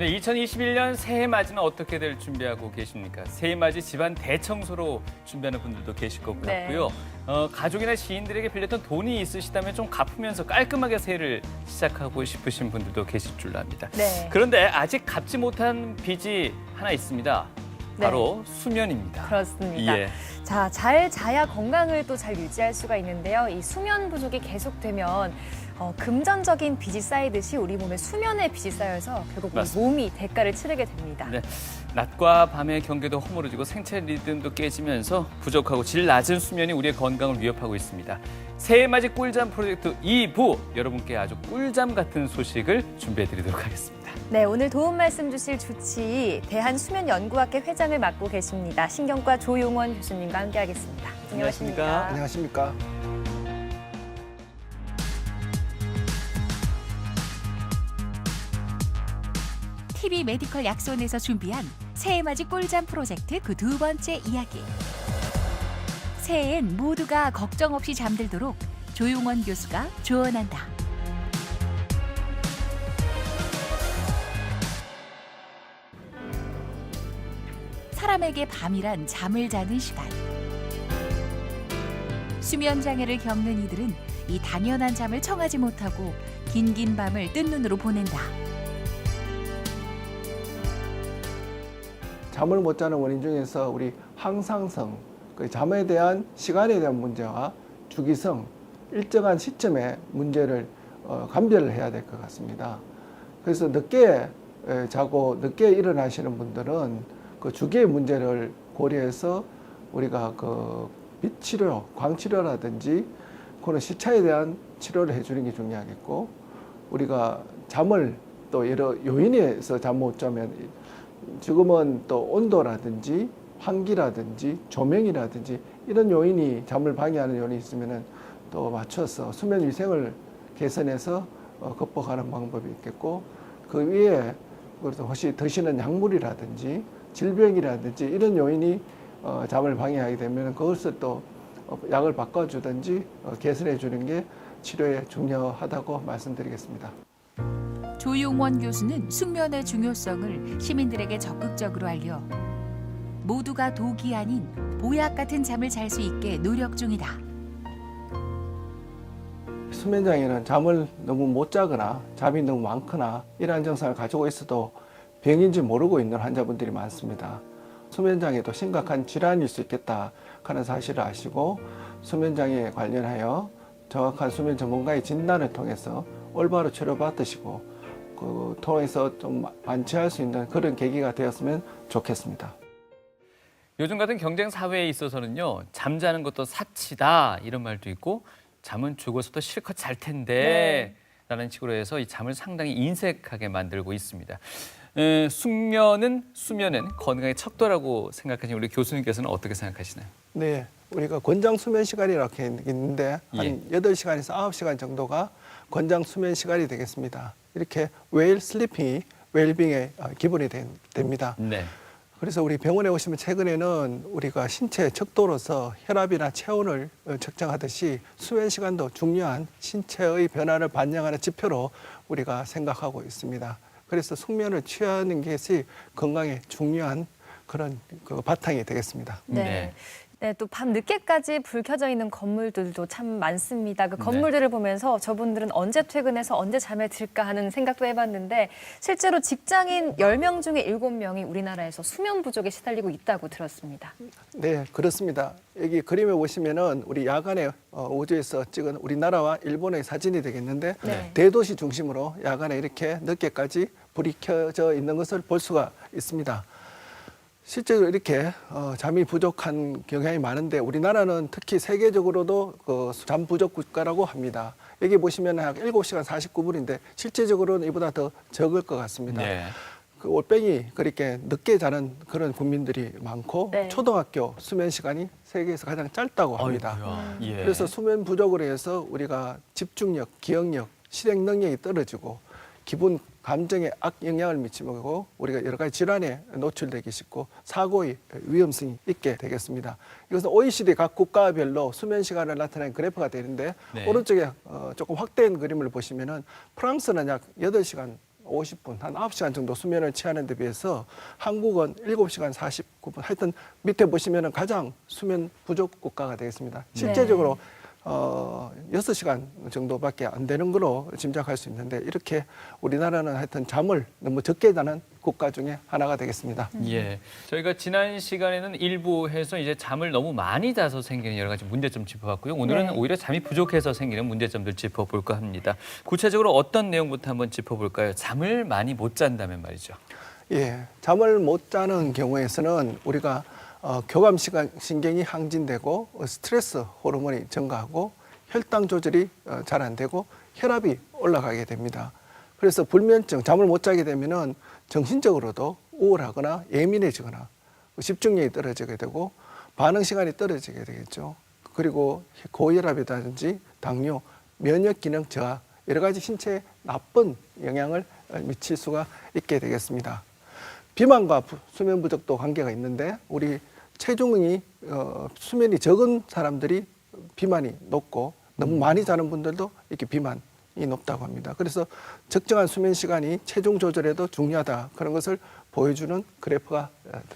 네, 2021년 새해 맞이는 어떻게들 준비하고 계십니까? 새해 맞이 집안 대청소로 준비하는 분들도 계실 것 같고요. 가족이나 지인들에게 빌렸던 돈이 있으시다면 좀 갚으면서 깔끔하게 새해를 시작하고 싶으신 분들도 계실 줄 압니다. 네. 그런데 아직 갚지 못한 빚이 하나 있습니다. 바로 수면입니다. 그렇습니다. 예. 자, 잘 자야 건강을 또 잘 유지할 수가 있는데요. 이 수면 부족이 계속되면 금전적인 빚이 쌓이듯이 우리 몸에 수면의 빚이 쌓여서 결국 우리 몸이 대가를 치르게 됩니다. 네. 낮과 밤의 경계도 허물어지고 생체 리듬도 깨지면서 부족하고 질 낮은 수면이 우리의 건강을 위협하고 있습니다. 새해맞이 꿀잠 프로젝트 2부, 여러분께 아주 꿀잠 같은 소식을 준비해드리도록 하겠습니다. 네, 오늘 도움 말씀 주실 주치 대한수면연구학회 회장을 맡고 계십니다. 신경과 조용원 교수님과 함께하겠습니다. 안녕하십니까? 안녕하십니까? TV 메디컬 약손에서 준비한 새해맞이 꿀잠 프로젝트 그 두 번째 이야기. 새해엔 모두가 걱정 없이 잠들도록 조용원 교수가 조언한다. 사람에게 밤이란 잠을 자는 시간. 수면 장애를 겪는 이들은 이 당연한 잠을 청하지 못하고 긴긴 밤을 뜬 눈으로 보낸다. 잠을 못 자는 원인 중에서 우리 항상성, 그 잠에 대한 시간에 대한 문제와 주기성, 일정한 시점에 문제를 감별을 해야 될 것 같습니다. 그래서 늦게 자고 늦게 일어나시는 분들은 그 주기의 문제를 고려해서 우리가 그 빛 치료, 광 치료라든지 그런 시차에 대한 치료를 해주는 게 중요하겠고, 우리가 잠을 또 여러 요인에서 잠 못 자면 지금은 또 온도라든지 환기라든지 조명이라든지 이런 요인이 잠을 방해하는 요인이 있으면은 또 맞춰서 수면 위생을 개선해서 극복하는 방법이 있겠고, 그 위에 그래서 혹시 드시는 약물이라든지 질병이라든지 이런 요인이 잠을 방해하게 되면 그것을 또 약을 바꿔주든지 개선해 주는 게 치료에 중요하다고 말씀드리겠습니다. 조용원 교수는 숙면의 중요성을 시민들에게 적극적으로 알려 모두가 독이 아닌 보약 같은 잠을 잘 수 있게 노력 중이다. 수면장애는 잠을 너무 못 자거나 잠이 너무 많거나 이러한 증상을 가지고 있어도 병인지 모르고 있는 환자분들이 많습니다. 수면장애도 심각한 질환일 수 있겠다 하는 사실을 아시고 수면장애에 관련하여 정확한 수면 전문가의 진단을 통해서 올바로 치료받으시고 그 통해서 좀 완치할 수 있는 그런 계기가 되었으면 좋겠습니다. 요즘 같은 경쟁 사회에 있어서는요, 잠자는 것도 사치다 이런 말도 있고, 잠은 죽어서도 실컷 잘 텐데 라는 식으로 해서 이 잠을 상당히 인색하게 만들고 있습니다. 수면은 건강의 척도라고 생각하시는 우리 교수님께서는 어떻게 생각하시나요? 네, 우리가 권장 수면 시간이라고 있는데 한 8시간에서 9시간 정도가 권장 수면 시간이 되겠습니다. 이렇게 웨일 슬리핑이 웰빙의 기본이 됩니다. 네. 그래서 우리 병원에 오시면 최근에는 우리가 신체 척도로서 혈압이나 체온을 측정하듯이 수면 시간도 중요한 신체의 변화를 반영하는 지표로 우리가 생각하고 있습니다. 그래서 숙면을 취하는 것이 건강에 중요한 그런 그 바탕이 되겠습니다. 네. 네, 또 밤 늦게까지 불 켜져 있는 건물들도 참 많습니다. 그 건물들을 보면서 저분들은 언제 퇴근해서 언제 잠에 들까 하는 생각도 해봤는데 실제로 직장인 10명 중에 7명이 우리나라에서 수면 부족에 시달리고 있다고 들었습니다. 네, 그렇습니다. 여기 그림에 보시면은 우리 야간에 우주에서 찍은 우리나라와 일본의 사진이 되겠는데 대도시 중심으로 야간에 이렇게 늦게까지 불이 켜져 있는 것을 볼 수가 있습니다. 실제로 이렇게 잠이 부족한 경향이 많은데 우리나라는 특히 세계적으로도 잠 부족 국가라고 합니다. 여기 보시면 약 7시간 49분인데 실제적으로는 이보다 더 적을 것 같습니다. 네. 그 올빼미 그렇게 늦게 자는 그런 국민들이 많고 초등학교 수면 시간이 세계에서 가장 짧다고 합니다. 그래서 수면 부족으로 해서 우리가 집중력, 기억력, 실행 능력이 떨어지고 기분, 감정에 악영향을 미치고 우리가 여러 가지 질환에 노출되기 쉽고 사고의 위험성이 있게 되겠습니다. 이것은 OECD 각 국가별로 수면 시간을 나타내는 그래프가 되는데 오른쪽에 조금 확대된 그림을 보시면은 프랑스는 약 8시간 50분, 한 9시간 정도 수면을 취하는 데 비해서 한국은 7시간 49분. 하여튼 밑에 보시면은 가장 수면 부족 국가가 되겠습니다. 실제적으로 6시간 정도밖에 안 되는 거로 짐작할 수 있는데 이렇게 우리나라는 하여튼 잠을 너무 적게 자는 국가 중에 하나가 되겠습니다. 예. 저희가 지난 시간에는 일부 해서 이제 잠을 너무 많이 자서 생기는 여러 가지 문제점 짚어봤고요. 오늘은 네. 오히려 잠이 부족해서 생기는 문제점들 짚어볼까 합니다. 구체적으로 어떤 내용부터 한번 짚어볼까요? 잠을 많이 못 잔다면 말이죠. 예, 잠을 못 자는 경우에서는 우리가 교감 신경이 항진되고 스트레스 호르몬이 증가하고 혈당 조절이 잘 안 되고 혈압이 올라가게 됩니다. 그래서 불면증, 잠을 못 자게 되면은 정신적으로도 우울하거나 예민해지거나 집중력이 떨어지게 되고 반응 시간이 떨어지게 되겠죠. 그리고 고혈압이라든지 당뇨, 면역 기능 저하, 여러 가지 신체에 나쁜 영향을 미칠 수가 있게 되겠습니다. 비만과 수면 부족도 관계가 있는데 우리 체중이 수면이 적은 사람들이 비만이 높고 너무 많이 자는 분들도 이렇게 비만이 높다고 합니다. 그래서 적정한 수면 시간이 체중 조절에도 중요하다. 그런 것을 보여주는 그래프가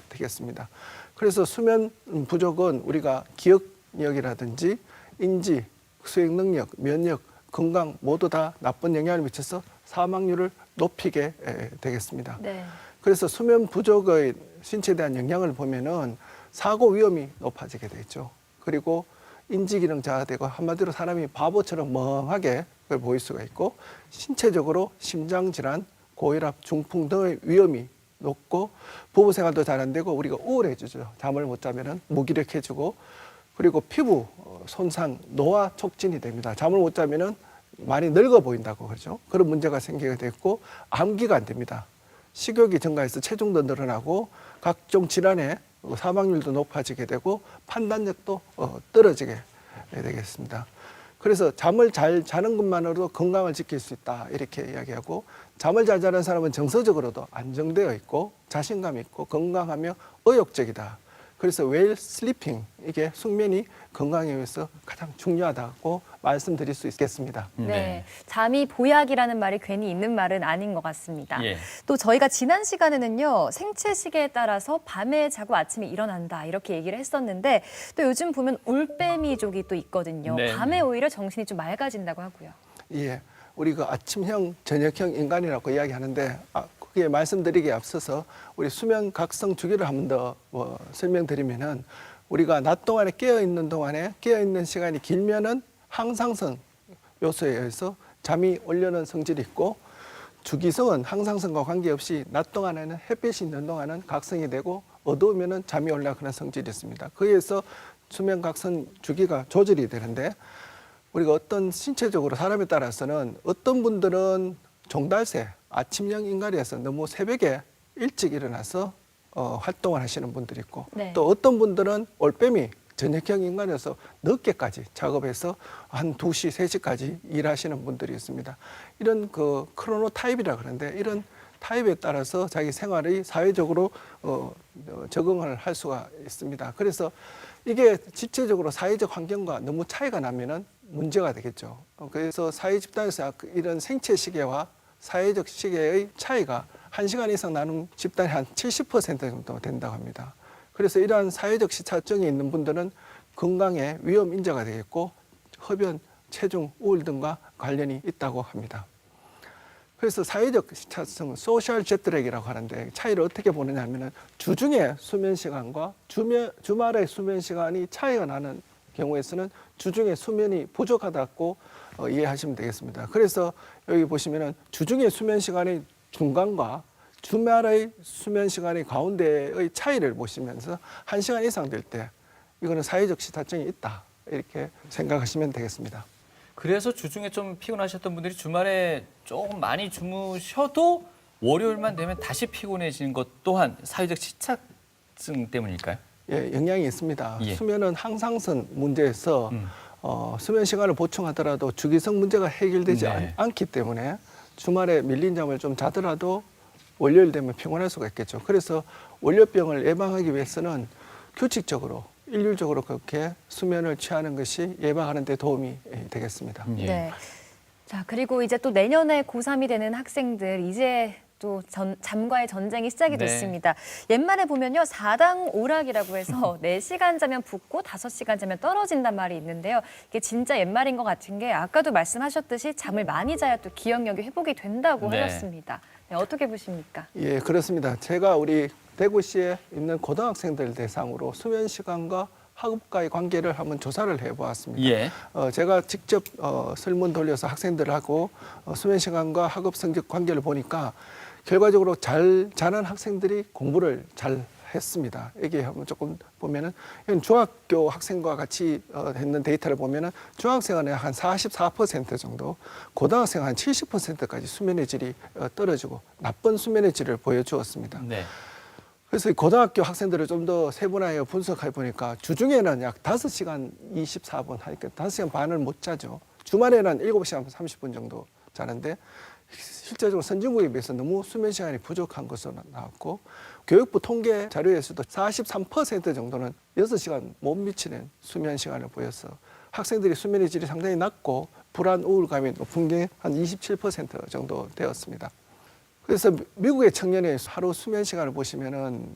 되겠습니다. 그래서 수면 부족은 우리가 기억력이라든지 인지, 수행 능력, 면역, 건강 모두 다 나쁜 영향을 미쳐서 사망률을 높이게 되겠습니다. 네. 그래서 수면 부족의 신체에 대한 영향을 보면은 사고 위험이 높아지게 되죠. 그리고 인지 기능 저하되고 한마디로 사람이 바보처럼 멍하게 보일 수가 있고 신체적으로 심장 질환, 고혈압, 중풍 등의 위험이 높고 부부 생활도 잘 안 되고 우리가 우울해지죠. 잠을 못 자면은 무기력해지고 그리고 피부 손상, 노화 촉진이 됩니다. 잠을 못 자면은 많이 늙어 보인다고 그러죠. 그런 문제가 생기게 됐고 암기가 안 됩니다. 식욕이 증가해서 체중도 늘어나고 각종 질환에 사망률도 높아지게 되고 판단력도 떨어지게 되겠습니다. 그래서 잠을 잘 자는 것만으로도 건강을 지킬 수 있다 이렇게 이야기하고 잠을 잘 자는 사람은 정서적으로도 안정되어 있고 자신감 있고 건강하며 의욕적이다. 그래서 웰 슬리핑 이게 숙면이 건강에 위해서 가장 중요하다고 말씀드릴 수 있겠습니다. 네. 잠이 보약이라는 말이 괜히 있는 말은 아닌 것 같습니다. 예. 또 저희가 지난 시간에는요, 생체 시계에 따라서 밤에 자고 아침에 일어난다 이렇게 얘기를 했었는데 또 요즘 보면 올빼미족이 또 있거든요. 네. 밤에 오히려 정신이 좀 맑아진다고 하고요. 예, 우리가 아침형, 저녁형 인간이라고 이야기하는데 그게 말씀드리기에 앞서서 우리 수면 각성 주기를 한 번 더 설명드리면은 우리가 낮 동안에 깨어 있는 동안에 깨어 있는 시간이 길면은 항상성 요소에 의해서 잠이 오려는 성질이 있고 주기성은 항상성과 관계없이 낮 동안에는 햇빛이 있는 동안은 각성이 되고 어두우면은 잠이 올라가는 성질이 있습니다. 그에 의해서 수면 각성 주기가 조절이 되는데 우리가 어떤 신체적으로 사람에 따라서는 어떤 분들은 종달새, 아침형 인간이어서 너무 새벽에 일찍 일어나서 활동을 하시는 분들이 있고 네. 또 어떤 분들은 올빼미, 저녁형 인간이어서 늦게까지 작업해서 한 2시, 3시까지 일하시는 분들이 있습니다. 이런 그 크로노 타입이라 그러는데 이런 타입에 따라서 자기 생활이 사회적으로 적응을 할 수가 있습니다. 그래서 이게 집체적으로 사회적 환경과 너무 차이가 나면은 문제가 되겠죠. 그래서 사회 집단에서 이런 생체 시계와 사회적 시계의 차이가 1시간 이상 나는 집단이 한 70% 정도 된다고 합니다. 그래서 이러한 사회적 시차증이 있는 분들은 건강에 위험 인자가 되겠고 흡연, 체중, 우울 등과 관련이 있다고 합니다. 그래서 사회적 시차증은 소셜 제트랙이라고 하는데 차이를 어떻게 보느냐 하면은 주중에 수면 시간과 주말의 수면 시간이 차이가 나는 경우에서는 주중에 수면이 부족하다고 이해하시면 되겠습니다. 그래서 여기 보시면은 주중의 수면 시간의 중간과 주말의 수면 시간의 가운데의 차이를 보시면서 1시간 이상 될 때 이거는 사회적 시차증이 있다 이렇게 생각하시면 되겠습니다. 그래서 주중에 좀 피곤하셨던 분들이 주말에 조금 많이 주무셔도 월요일만 되면 다시 피곤해지는 것 또한 사회적 시차증 때문일까요? 예, 영향이 있습니다. 예. 수면은 항상성 문제에서 수면 시간을 보충하더라도 주기성 문제가 해결되지 네. 않기 때문에 주말에 밀린 잠을 좀 자더라도 월요일 되면 피곤할 수가 있겠죠. 그래서 월요병을 예방하기 위해서는 규칙적으로 일률적으로 그렇게 수면을 취하는 것이 예방하는 데 도움이 되겠습니다. 예. 네. 자, 그리고 이제 또 내년에 고3이 되는 학생들 이제 또 잠과의 전쟁이 시작이 네. 됐습니다. 옛말에 보면요. 4당 오락이라고 해서 4시간 자면 붙고 5시간 자면 떨어진단 말이 있는데요. 이게 진짜 옛말인 것 같은 게 아까도 말씀하셨듯이 잠을 많이 자야 또 기억력이 회복이 된다고 네. 하셨습니다. 네, 어떻게 보십니까? 예, 그렇습니다. 제가 우리 대구시에 있는 고등학생들 대상으로 수면 시간과 학업과의 관계를 한번 조사를 해보았습니다. 예. 제가 직접 설문 돌려서 학생들하고 수면 시간과 학업 성적 관계를 보니까 결과적으로 잘 자는 학생들이 공부를 잘 했습니다. 여기 한번 조금 보면은 이건 중학교 학생과 같이 했는 데이터를 보면은 중학생은 한 44% 정도, 고등학생은 한 70%까지 수면의 질이 떨어지고 나쁜 수면의 질을 보여주었습니다. 네. 그래서 이 고등학교 학생들을 좀 더 세분화해 분석해 보니까 주중에는 약 5시간 24분 하니까 5시간 반을 못 자죠. 주말에는 7시간 30분 정도 자는데 실제적으로 선진국에 비해서 너무 수면 시간이 부족한 것으로 나왔고 교육부 통계 자료에서도 43% 정도는 6시간 못 미치는 수면 시간을 보여서 학생들이 수면의 질이 상당히 낮고 불안, 우울감이 높은 게 한 27% 정도 되었습니다. 그래서 미국의 청년의 하루 수면 시간을 보시면은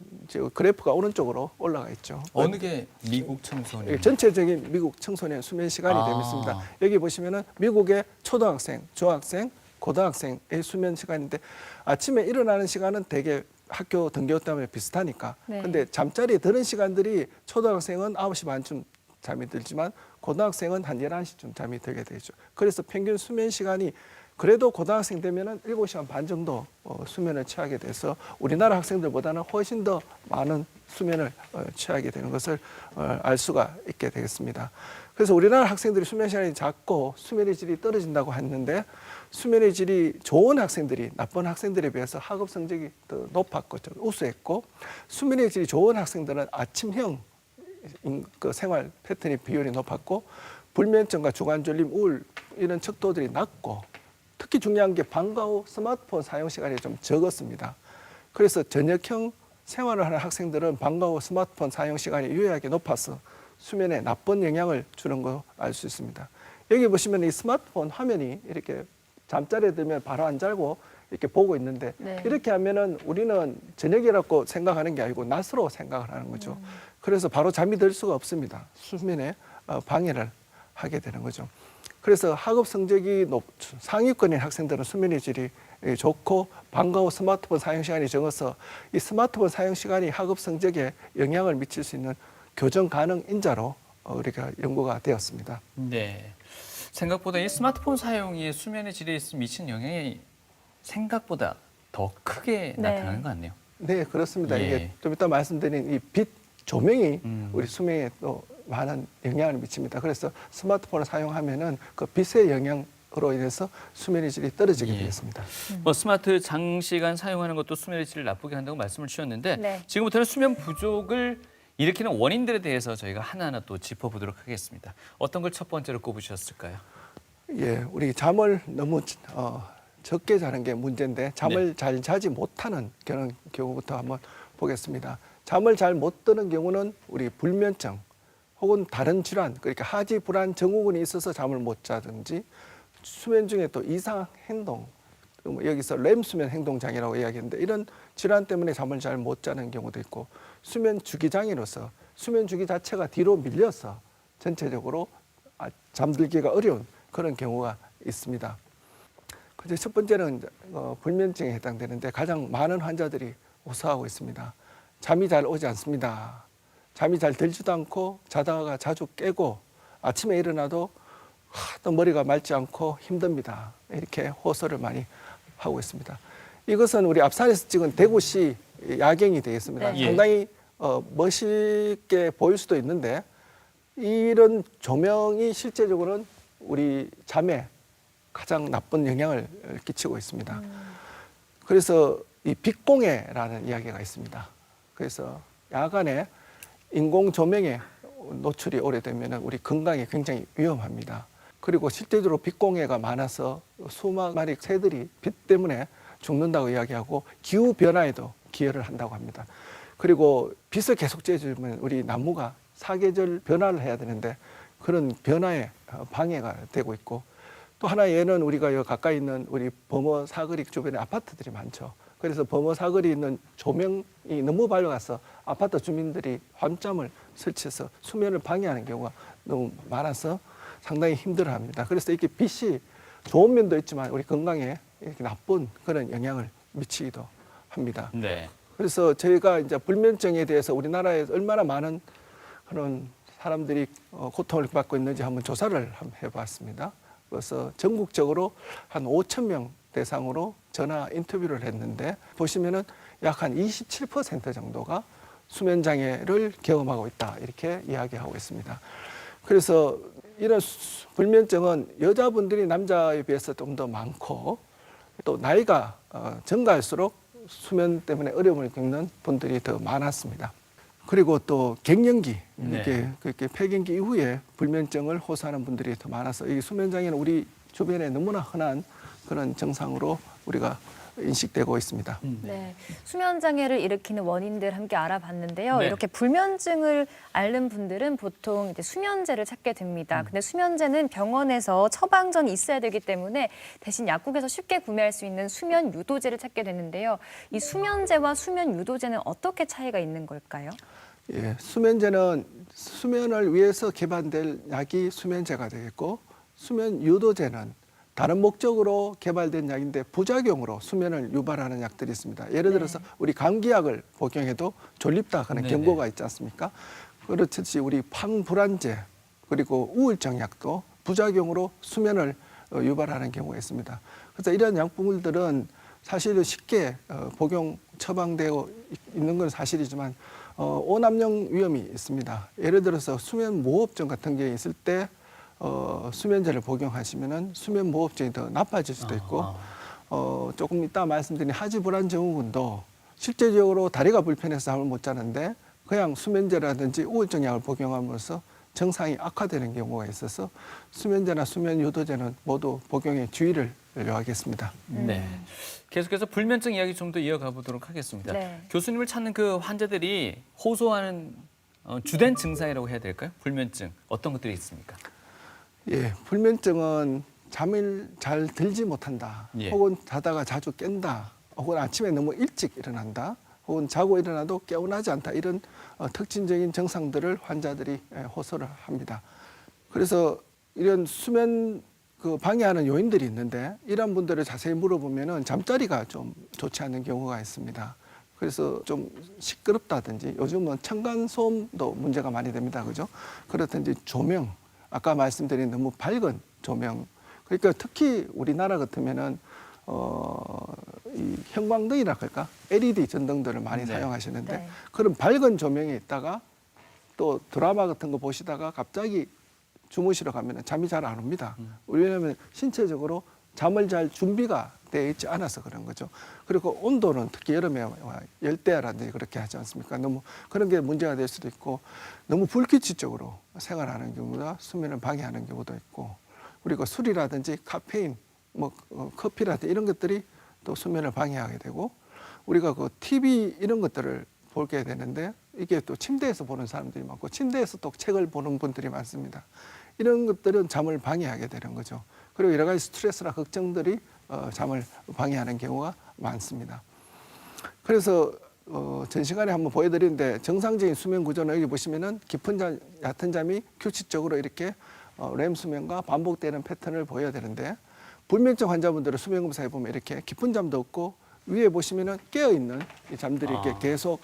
그래프가 오른쪽으로 올라가 있죠. 어느 게 미국 청소년? 전체적인 미국 청소년 수면 시간이 아. 되겠습니다. 여기 보시면은 미국의 초등학생, 중학생, 고등학생의 수면 시간인데 아침에 일어나는 시간은 대개 학교 등교 때문에 비슷하니까. 네. 근데 잠자리에 드는 시간들이 초등학생은 9시 반쯤 잠이 들지만 고등학생은 한 11시쯤 잠이 들게 되죠. 그래서 평균 수면 시간이 그래도 고등학생 되면은 7시간 반 정도 수면을 취하게 돼서 우리나라 학생들보다는 훨씬 더 많은 수면을 취하게 되는 것을 알 수가 있게 되겠습니다. 그래서 우리나라 학생들이 수면 시간이 작고 수면의 질이 떨어진다고 했는데 수면의 질이 좋은 학생들이 나쁜 학생들에 비해서 학업 성적이 더 높았고 좀 우수했고 수면의 질이 좋은 학생들은 아침형 그 생활 패턴의 비율이 높았고 불면증과 주관졸림, 우울 이런 척도들이 낮고 특히 중요한 게 방과 후 스마트폰 사용 시간이 좀 적었습니다. 그래서 저녁형 생활을 하는 학생들은 방과 후 스마트폰 사용 시간이 유의하게 높아서 수면에 나쁜 영향을 주는 거 알 수 있습니다. 여기 보시면 이 스마트폰 화면이 이렇게 잠자리에 들면 바로 안 자고 이렇게 보고 있는데 네. 이렇게 하면은 우리는 저녁이라고 생각하는 게 아니고 낮으로 생각을 하는 거죠. 그래서 바로 잠이 들 수가 없습니다. 수면에 방해를 하게 되는 거죠. 그래서 학업 성적이 상위권인 학생들은 수면의 질이 좋고 방과 후 스마트폰 사용 시간이 적어서 이 스마트폰 사용 시간이 학업 성적에 영향을 미칠 수 있는 교정 가능 인자로 우리가 연구가 되었습니다. 네. 생각보다 이 스마트폰 사용이 수면의 질에 미치는 영향이 생각보다 더 크게 네. 나타나는 것 같네요. 네, 그렇습니다. 예. 이게 좀 이따 말씀드린 이 빛 조명이 음. 우리 수면에 또 많은 영향을 미칩니다. 그래서 스마트폰을 사용하면은 그 빛의 영향으로 인해서 수면의 질이 떨어지게 예. 되겠습니다. 뭐 스마트 장시간 사용하는 것도 수면의 질을 나쁘게 한다고 말씀을 주셨는데 네. 지금부터는 수면 부족을 일으키는 원인들에 대해서 저희가 하나하나 또 짚어보도록 하겠습니다. 어떤 걸 첫 번째로 꼽으셨을까요? 예, 우리 잠을 너무 적게 자는 게 문제인데 잠을 잘 자지 못하는 그런 경우부터 한번 보겠습니다. 잠을 잘 못 드는 경우는 우리 불면증 혹은 다른 질환, 그러니까 하지 불안 증후군이 있어서 잠을 못 자든지 수면 중에 또 이상 행동, 여기서 렘 수면 행동 장애라고 이야기했는데 이런 질환 때문에 잠을 잘 못 자는 경우도 있고 수면 주기 장애로서 수면 주기 자체가 뒤로 밀려서 전체적으로 잠들기가 어려운 그런 경우가 있습니다. 그래서 첫 번째는 불면증에 해당되는데 가장 많은 환자들이 호소하고 있습니다. 잠이 잘 오지 않습니다. 잠이 잘 들지도 않고 자다가 자주 깨고 아침에 일어나도 또 머리가 맑지 않고 힘듭니다. 이렇게 호소를 많이 하고 있습니다. 이것은 우리 앞산에서 찍은 대구시 야경이 되겠습니다. 네. 상당히 멋있게 보일 수도 있는데 이런 조명이 실제적으로는 우리 잠에 가장 나쁜 영향을 끼치고 있습니다. 그래서 이 빛공해라는 이야기가 있습니다. 그래서 야간에 인공 조명에 노출이 오래되면 우리 건강에 굉장히 위험합니다. 그리고 실제적으로 빛공해가 많아서 수만 마리 새들이 빛 때문에 죽는다고 이야기하고 기후 변화에도 기여를 한다고 합니다. 그리고 빛을 계속 쬐주면 우리 나무가 사계절 변화를 해야 되는데 그런 변화에 방해가 되고 있고 또 하나 예는 우리가 여기 가까이 있는 우리 범어 사거리 주변에 아파트들이 많죠. 그래서 범어 사거리 있는 조명이 너무 밝아서 아파트 주민들이 밤잠을 설치해서 수면을 방해하는 경우가 너무 많아서 상당히 힘들어합니다. 그래서 이렇게 빛이 좋은 면도 있지만 우리 건강에 이렇게 나쁜 그런 영향을 미치기도 합니다. 네. 그래서 저희가 이제 불면증에 대해서 우리나라에 얼마나 많은 그런 사람들이 고통을 받고 있는지 한번 조사를 한번 해봤습니다. 그래서 전국적으로 한 5천 명 대상으로 전화 인터뷰를 했는데 보시면은 약 한 27% 정도가 수면 장애를 경험하고 있다 이렇게 이야기하고 있습니다. 그래서 이런 불면증은 여자분들이 남자에 비해서 좀 더 많고 또 나이가 증가할수록 수면 때문에 어려움을 겪는 분들이 더 많았습니다. 그리고 또 갱년기, 이렇게 폐경기 이후에 불면증을 호소하는 분들이 더 많아서 이 수면 장애는 우리 주변에 너무나 흔한 그런 증상으로 우리가 인식되고 있습니다. 네, 수면 장애를 일으키는 원인들 함께 알아봤는데요. 네. 이렇게 불면증을 앓는 분들은 보통 이제 수면제를 찾게 됩니다. 근데 수면제는 병원에서 처방전이 있어야 되기 때문에 대신 약국에서 쉽게 구매할 수 있는 수면 유도제를 찾게 되는데요. 이 수면제와 수면 유도제는 어떻게 차이가 있는 걸까요? 예, 수면제는 수면을 위해서 개발될 약이 수면제가 되겠고 수면 유도제는 다른 목적으로 개발된 약인데 부작용으로 수면을 유발하는 약들이 있습니다. 예를 들어서 우리 감기약을 복용해도 졸립다 하는 경고가 있지 않습니까? 그렇듯이 우리 항불안제 그리고 우울증 약도 부작용으로 수면을 유발하는 경우가 있습니다. 그래서 이런 약물들은 사실 쉽게 복용 처방되어 있는 건 사실이지만 오남용 위험이 있습니다. 예를 들어서 수면 무호흡증 같은 게 있을 때 수면제를 복용하시면은 수면 무호흡증이 더 나빠질 수도 있고 조금 이따 말씀드린 하지불안 증후군도 실제적으로 다리가 불편해서 잠을 못 자는데 그냥 수면제라든지 우울증 약을 복용함으로써 증상이 악화되는 경우가 있어서 수면제나 수면 유도제는 모두 복용에 주의를 요하겠습니다. 네. 계속해서 불면증 이야기 좀 더 이어가 보도록 하겠습니다. 네. 교수님을 찾는 그 환자들이 호소하는 주된 증상이라고 해야 될까요? 불면증 어떤 것들이 있습니까? 예, 불면증은 잠을 잘 들지 못한다. 예. 혹은 자다가 자주 깬다. 혹은 아침에 너무 일찍 일어난다. 혹은 자고 일어나도 개운하지 않다. 이런 특징적인 증상들을 환자들이 호소를 합니다. 그래서 이런 수면 방해하는 요인들이 있는데 이런 분들을 자세히 물어보면은 잠자리가 좀 좋지 않은 경우가 있습니다. 그래서 좀 시끄럽다든지 요즘은 층간소음도 문제가 많이 됩니다. 그죠? 그렇든지 조명, 아까 말씀드린 너무 밝은 조명. 그러니까 특히 우리나라 같으면은 이 형광등이라 할까? LED 전등들을 많이 사용하시는데 네. 그런 밝은 조명에 있다가 또 드라마 같은 거 보시다가 갑자기 주무시러 가면 잠이 잘 안 옵니다. 왜냐하면 신체적으로 잠을 잘 준비가 되어 있지 않아서 그런 거죠. 그리고 온도는 특히 여름에 열대야라든지 그렇게 하지 않습니까? 너무 그런 게 문제가 될 수도 있고 너무 불규칙적으로 생활하는 경우가 수면을 방해하는 경우도 있고 그리고 술이라든지 카페인, 커피라든지 이런 것들이 또 수면을 방해하게 되고 우리가 그 TV 이런 것들을 보게 되는데 이게 또 침대에서 보는 사람들이 많고 침대에서 또 책을 보는 분들이 많습니다. 이런 것들은 잠을 방해하게 되는 거죠. 그리고 여러 가지 스트레스나 걱정들이 잠을 방해하는 경우가 많습니다. 그래서 전 시간에 한번 보여드리는데 정상적인 수면 구조는 여기 보시면은 깊은 잠, 얕은 잠이 규칙적으로 이렇게 렘 수면과 반복되는 패턴을 보여야 되는데 불면증 환자분들은 수면 검사해 보면 이렇게 깊은 잠도 없고 위에 보시면은 깨어 있는 이 잠들이 이렇게 계속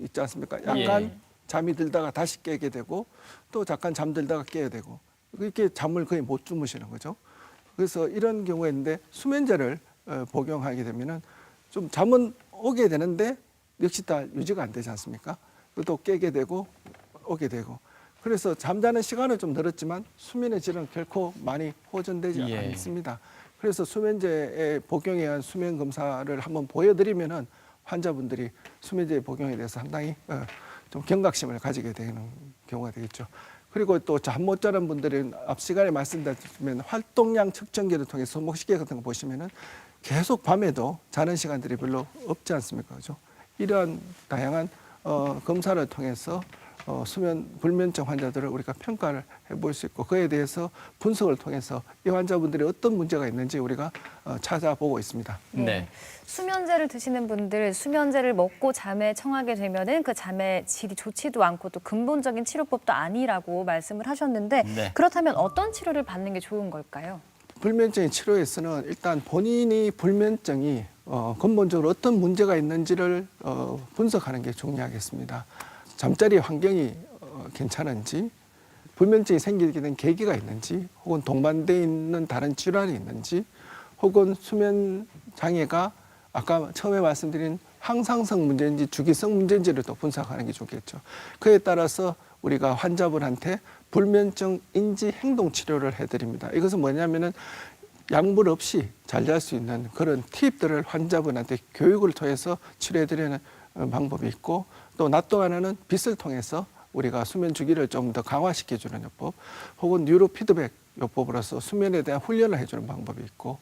있지 않습니까? 약간 잠이 들다가 다시 깨게 되고 또 잠깐 잠들다가 깨야 되고 이렇게 잠을 거의 못 주무시는 거죠. 그래서 이런 경우에 있는데 수면제를 복용하게 되면은 좀 잠은 오게 되는데 역시 다 유지가 안 되지 않습니까? 또 깨게 되고 오게 되고 그래서 잠자는 시간은 좀 늘었지만 수면의 질은 결코 많이 호전되지 않습니다. 그래서 수면제의 복용에 의한 수면 검사를 한번 보여드리면은 환자분들이 수면제 복용에 대해서 상당히 좀 경각심을 가지게 되는 경우가 되겠죠. 그리고 또 잠 못 자는 분들은 앞 시간에 말씀드렸지만 활동량 측정기를 통해서 손목시계 같은 거 보시면은 계속 밤에도 자는 시간들이 별로 없지 않습니까? 그죠? 이러한 다양한 검사를 통해서 수면 불면증 환자들을 우리가 평가를 해볼 수 있고 그에 대해서 분석을 통해서 이 환자분들이 어떤 문제가 있는지 우리가 찾아보고 있습니다. 네. 수면제를 드시는 분들 수면제를 먹고 잠에 청하게 되면은 그 잠의 질이 좋지도 않고 또 근본적인 치료법도 아니라고 말씀을 하셨는데 네. 그렇다면 어떤 치료를 받는 게 좋은 걸까요? 불면증의 치료에서는 일단 본인이 불면증이 근본적으로 어떤 문제가 있는지를 분석하는 게 중요하겠습니다. 잠자리 환경이 괜찮은지, 불면증이 생기게 된 계기가 있는지, 혹은 동반돼 있는 다른 질환이 있는지, 혹은 수면 장애가 아까 처음에 말씀드린 항상성 문제인지 주기성 문제인지를 또 분석하는 게 좋겠죠. 그에 따라서 우리가 환자분한테 불면증 인지 행동 치료를 해드립니다. 이것은 뭐냐면은 약물 없이 잘 잘 수 있는 그런 팁들을 환자분한테 교육을 통해서 치료해드리는 방법이 있고 또 낮 동안에는 빛을 통해서 우리가 수면 주기를 좀 더 강화시켜주는 요법 혹은 뉴로 피드백 요법으로서 수면에 대한 훈련을 해주는 방법이 있고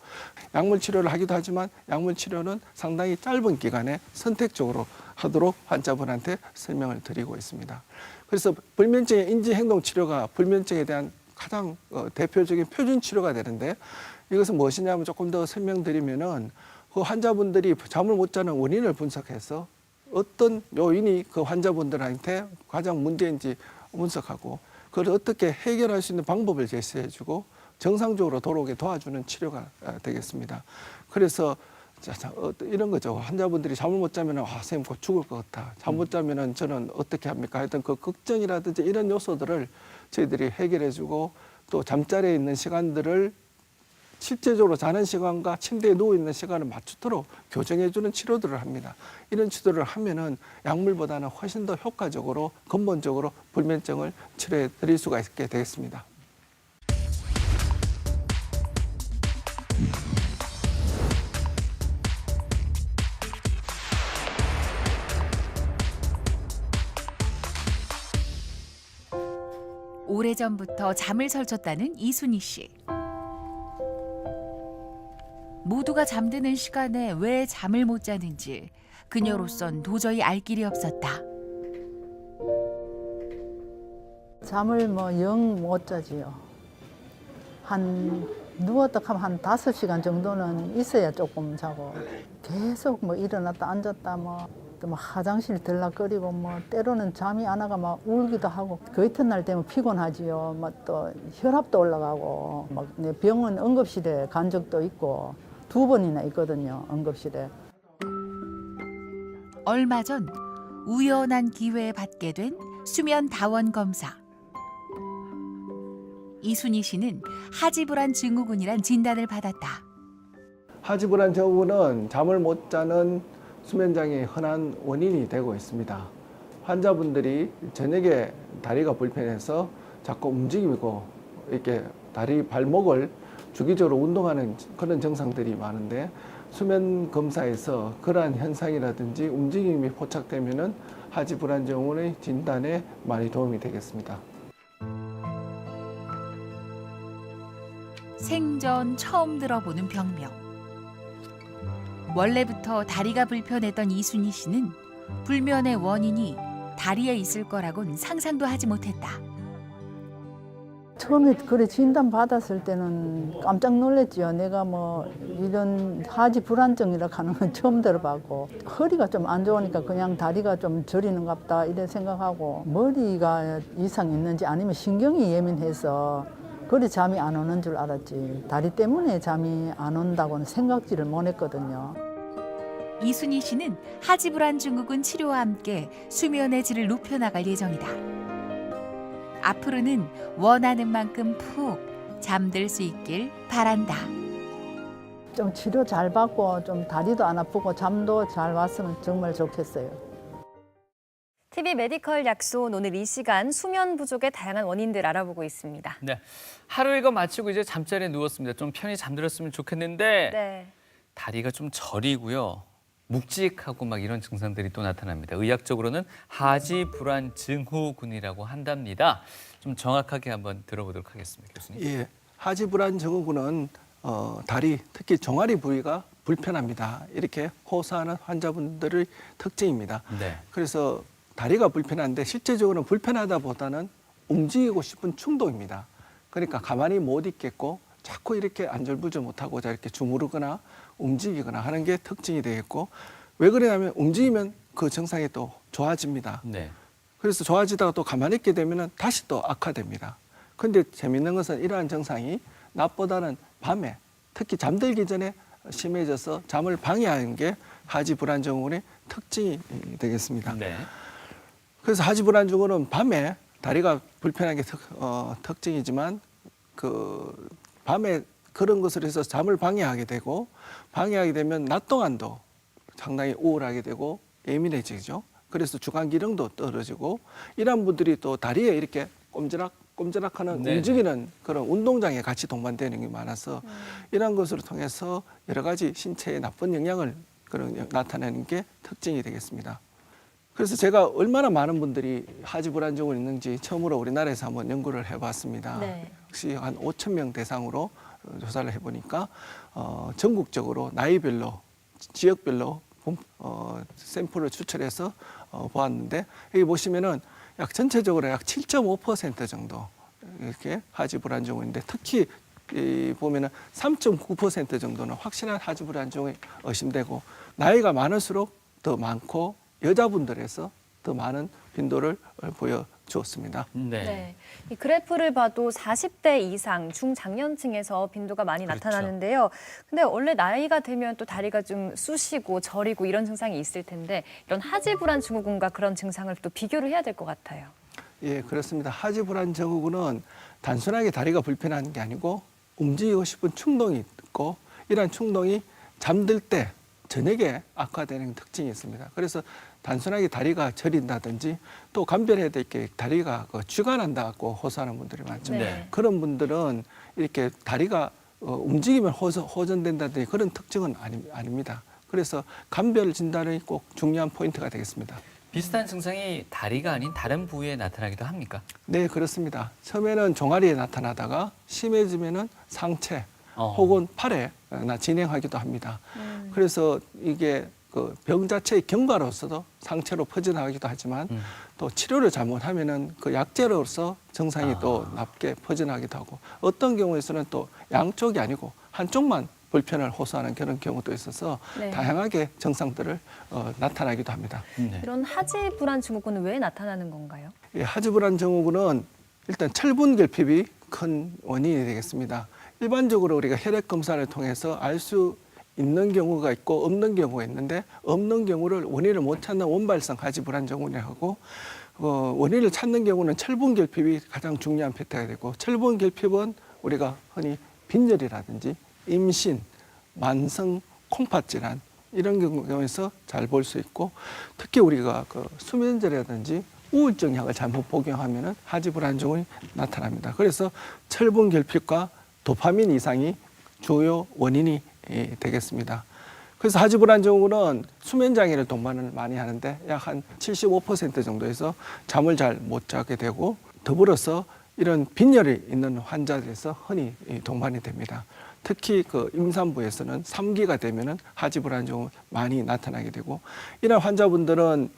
약물 치료를 하기도 하지만 약물 치료는 상당히 짧은 기간에 선택적으로 하도록 환자분한테 설명을 드리고 있습니다. 그래서 불면증의 인지행동 치료가 불면증에 대한 가장 대표적인 표준 치료가 되는데 이것은 무엇이냐면 조금 더 설명드리면은 그 환자분들이 잠을 못 자는 원인을 분석해서 어떤 요인이 그 환자분들한테 가장 문제인지 분석하고 그걸 어떻게 해결할 수 있는 방법을 제시해주고 정상적으로 돌아오게 도와주는 치료가 되겠습니다. 그래서 이런 거죠. 환자분들이 잠을 못 자면 선생님 곧 죽을 것 같아. 잠 못 자면 저는 어떻게 합니까? 하여튼 그 걱정이라든지 이런 요소들을 저희들이 해결해주고 또 잠자리에 있는 시간들을 실제적으로 자는 시간과 침대에 누워 있는 시간을 맞추도록 교정해주는 치료들을 합니다. 이런 치료를 하면은 약물보다는 훨씬 더 효과적으로 근본적으로 불면증을 치료해 드릴 수가 있게 되겠습니다. 오래전부터 잠을 설쳤다는 이순희 씨. 모두가 잠드는 시간에 왜 잠을 못 자는지 그녀로선 도저히 알 길이 없었다. 잠을 영 못 자지요. 누웠다 하면 한 5시간 정도는 있어야 조금 자고 계속 일어났다 앉았다 또 화장실 들락거리고 때로는 잠이 안 와가 울기도 하고 그 이튿날 되면 피곤하지요. 또 혈압도 올라가고 내 병원 응급실에 간 적도 있고 2번이나 있거든요. 응급실에. 얼마 전 우연한 기회에 받게 된 수면 다원 검사. 이순희 씨는 하지불안 증후군이란 진단을 받았다. 하지불안 증후군은 잠을 못 자는 수면장애의 흔한 원인이 되고 있습니다. 환자분들이 저녁에 다리가 불편해서 자꾸 움직이고 이렇게 다리 발목을 주기적으로 운동하는 그런 증상들이 많은데 수면 검사에서 그러한 현상이라든지 움직임이 포착되면은 하지불안 증후군의 진단에 많이 도움이 되겠습니다. 생전 처음 들어보는 병명. 원래부터 다리가 불편했던 이순희 씨는 불면의 원인이 다리에 있을 거라곤 상상도 하지 못했다. 처음에 그래 진단 받았을 때는 깜짝 놀랐지요. 내가 이런 하지 불안증이라 하는 건 처음 들어봤고 허리가 좀 안 좋으니까 그냥 다리가 좀 저리는가 보다 이래 생각하고 머리가 이상 있는지 아니면 신경이 예민해서 그래 잠이 안 오는 줄 알았지 다리 때문에 잠이 안 온다고는 생각지를 못했거든요. 이순희 씨는 하지불안 증후군 치료와 함께 수면의 질을 높여나갈 예정이다. 앞으로는 원하는 만큼 푹 잠들 수 있길 바란다. 좀 치료 잘 받고 좀 다리도 안 아프고 잠도 잘 왔으면 정말 좋겠어요. TV 메디컬 약손 오늘 이 시간 수면 부족의 다양한 원인들 알아보고 있습니다. 네. 하루 일과 마치고 이제 잠자리에 누웠습니다. 좀 편히 잠들었으면 좋겠는데 네. 다리가 좀 저리고요. 묵직하고 이런 증상들이 또 나타납니다. 의학적으로는 하지불안 증후군이라고 한답니다. 좀 정확하게 한번 들어보도록 하겠습니다, 교수님. 예, 하지불안 증후군은 다리, 특히 종아리 부위가 불편합니다. 이렇게 호소하는 환자분들의 특징입니다. 네. 그래서 다리가 불편한데 실제적으로는 불편하다보다는 움직이고 싶은 충동입니다. 그러니까 가만히 못 있겠고 자꾸 이렇게 안절부절 못하고 이렇게 주무르거나 움직이거나 하는 게 특징이 되겠고, 왜 그러냐면 움직이면 그 증상이 또 좋아집니다. 네. 그래서 좋아지다가 또 가만히 있게 되면 다시 또 악화됩니다. 그런데 재미있는 것은 이러한 증상이 낮보다는 밤에 특히 잠들기 전에 심해져서 잠을 방해하는 게 하지 불안 증후군의 특징이 되겠습니다. 네. 그래서 하지 불안 증후군은 밤에 다리가 불편한 게 특징이지만 그 밤에 그런 것을 해서 잠을 방해하게 되면 낮 동안도 상당히 우울하게 되고 예민해지죠. 그래서 주간 기능도 떨어지고, 이런 분들이 또 다리에 이렇게 꼼지락하는 네. 움직이는 그런 운동장에 같이 동반되는 게 많아서 이런 것을 통해서 여러 가지 신체에 나쁜 영향을 나타내는 게 특징이 되겠습니다. 그래서 제가 얼마나 많은 분들이 하지 불안 증후군이 있는지 처음으로 우리나라에서 한번 연구를 해봤습니다. 네. 혹시 한 5,000명 대상으로 조사를 해보니까 전국적으로 나이별로 지역별로 샘플을 추출해서 보았는데, 여기 보시면은 약 전체적으로 약 7.5% 정도 이렇게 하지 불안 증후군인데, 특히 보면은 3.9% 정도는 확실한 하지 불안 증후군이 의심되고, 나이가 많을수록 더 많고 여자분들에서 더 많은 빈도를 보여주었습니다. 네. 네. 이 그래프를 봐도 40대 이상 중장년층에서 빈도가 많이 그렇죠. 나타나는데요. 근데 원래 나이가 들면 또 다리가 좀 쑤시고 저리고 이런 증상이 있을 텐데, 이런 하지 불안 증후군과 그런 증상을 또 비교를 해야 될 것 같아요. 예, 그렇습니다. 하지 불안 증후군은 단순하게 다리가 불편한 게 아니고 움직이고 싶은 충동이 있고, 이러한 충동이 잠들 때 저녁에 악화되는 특징이 있습니다. 그래서 단순하게 다리가 저린다든지 또 감별해야 될 게 다리가 쥐가 난다고 호소하는 분들이 많죠. 네. 그런 분들은 이렇게 다리가 움직이면 호전된다든지 그런 특징은 아닙니다. 그래서 감별 진단이 꼭 중요한 포인트가 되겠습니다. 비슷한 증상이 다리가 아닌 다른 부위에 나타나기도 합니까? 네, 그렇습니다. 처음에는 종아리에 나타나다가 심해지면은 상체 혹은 팔에 진행하기도 합니다. 그래서 이게 그 병 자체의 경과로서도 상체로 퍼져나가기도 하지만 또 치료를 잘못하면은 그 약제로서 증상이 또 낮게 퍼져나가기도 하고, 어떤 경우에서는 또 양쪽이 아니고 한쪽만 불편을 호소하는 그런 경우도 있어서 네. 다양하게 증상들을 나타나기도 합니다. 네. 이런 하지 불안 증후군은 왜 나타나는 건가요? 예, 하지 불안 증후군은 일단 철분 결핍이 큰 원인이 되겠습니다. 일반적으로 우리가 혈액 검사를 통해서 알 수 있는 경우가 있고 없는 경우가 있는데, 없는 경우를 원인을 못 찾는 원발성 하지 불안 증후군이라고 하고, 원인을 찾는 경우는 철분 결핍이 가장 중요한 팩터가 되고, 철분 결핍은 우리가 흔히 빈혈이라든지 임신, 만성 콩팥 질환 이런 경우에서 잘 볼 수 있고, 특히 우리가 그 수면제라든지 우울증 약을 잘못 복용하면은 하지 불안 증후군이 나타납니다. 그래서 철분 결핍과 도파민 이상이 주요 원인이 되겠습니다. 그래서 하지 불안 증후군은 수면 장애를 동반을 많이 하는데 약 한 75% 정도에서 잠을 잘 못 자게 되고, 더불어서 이런 빈혈이 있는 환자들에서 흔히 동반이 됩니다. 특히 그 임산부에서는 3기가 되면은 하지 불안 증후군이 많이 나타나게 되고, 이런 환자분들은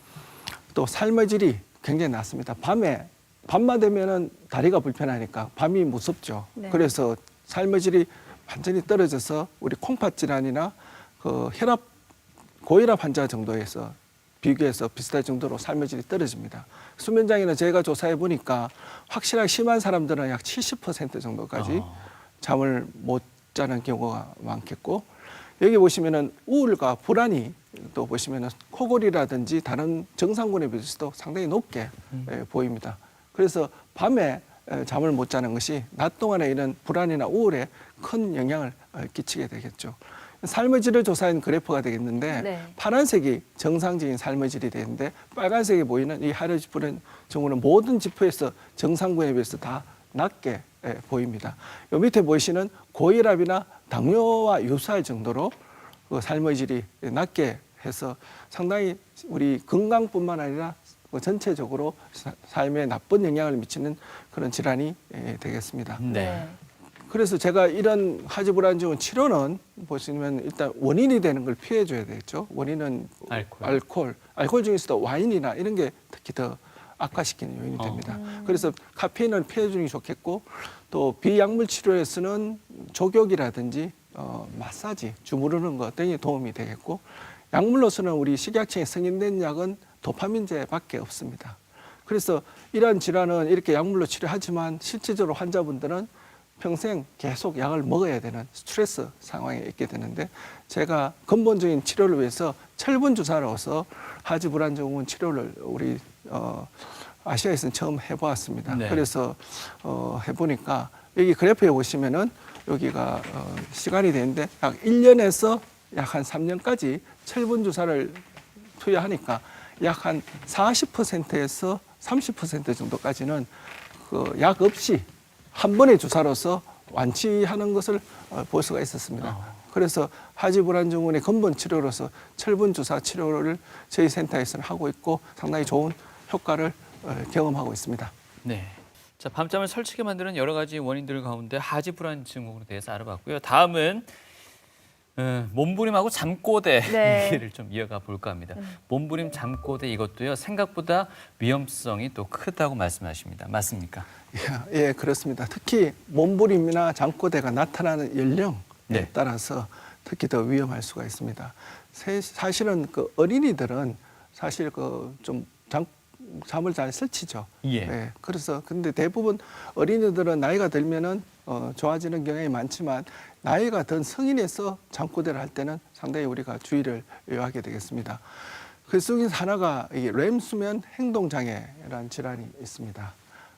또 삶의 질이 굉장히 낮습니다. 밤만 되면은 다리가 불편하니까 밤이 무섭죠. 네. 그래서 삶의 질이 완전히 떨어져서 우리 콩팥 질환이나 그 고혈압 환자 정도에서 비교해서 비슷할 정도로 삶의 질이 떨어집니다. 수면 장애는 제가 조사해 보니까 확실하게 심한 사람들은 약 70% 정도까지 잠을 못 자는 경우가 많겠고, 여기 보시면은 우울과 불안이 또 보시면은 코골이라든지 다른 정상군에 비해서도 상당히 높게 보입니다. 그래서 밤에 잠을 못 자는 것이 낮 동안에 이런 불안이나 우울에 큰 영향을 끼치게 되겠죠. 삶의 질을 조사한 그래프가 되겠는데, 네. 파란색이 정상적인 삶의 질이 되는데 빨간색이 보이는 이 하지 불안 증후군은 모든 지표에서 정상군에 비해서 다 낮게 보입니다. 요 밑에 보이시는 고혈압이나 당뇨와 유사할 정도로 그 삶의 질이 낮게 해서 상당히 우리 건강뿐만 아니라 전체적으로 삶에 나쁜 영향을 미치는 그런 질환이 되겠습니다. 네. 그래서 제가 이런 하지 불안증후 치료는 보시면 일단 원인이 되는 걸 피해 줘야 되겠죠. 원인은 알코올 중에서도 와인이나 이런 게 특히 더 악화시키는 요인이 됩니다. 그래서 카페인은 피해 주는 게 좋겠고 또 비약물 치료에서는 족욕이라든지 마사지, 주무르는 것 등이 도움이 되겠고 약물로서는 우리 식약청에 승인된 약은 도파민제밖에 없습니다. 그래서 이러한 질환은 이렇게 약물로 치료하지만 실질적으로 환자분들은 평생 계속 약을 먹어야 되는 스트레스 상황에 있게 되는데 제가 근본적인 치료를 위해서 철분 주사로서 하지 불안증후군 치료를 우리 아시아에서는 처음 해보았습니다. 네. 그래서 해보니까 여기 그래프에 보시면은 여기가 시간이 되는데 약 1년에서 약 한 3년까지 철분 주사를 투여하니까 약 한 40%에서 30% 정도까지는 그 약 없이 한 번의 주사로서 완치하는 것을 볼 수가 있었습니다. 그래서 하지 불안증후군의 근본 치료로서 철분 주사 치료를 저희 센터에서는 하고 있고 상당히 좋은 효과를 경험하고 있습니다. 네. 자, 밤잠을 설치게 만드는 여러 가지 원인들 가운데 하지 불안증후군에 대해서 알아봤고요. 다음은 몸부림하고 잠꼬대 네. 얘기를 좀 이어가 볼까 합니다. 몸부림, 잠꼬대 이것도요 생각보다 위험성이 또 크다고 말씀하십니다. 맞습니까? 예, 그렇습니다. 특히 몸부림이나 잠꼬대가 나타나는 연령에 네. 따라서 특히 더 위험할 수가 있습니다. 사실은 그 어린이들은 사실 그 좀 잠을 잘 설치죠. 예. 예, 그래서 근데 대부분 어린이들은 나이가 들면은 좋아지는 경향이 많지만 나이가 든 성인에서 잠꼬대를 할 때는 상당히 우리가 주의를 요하게 되겠습니다. 그 중에서 하나가 이 렘 수면 행동 장애라는 질환이 있습니다.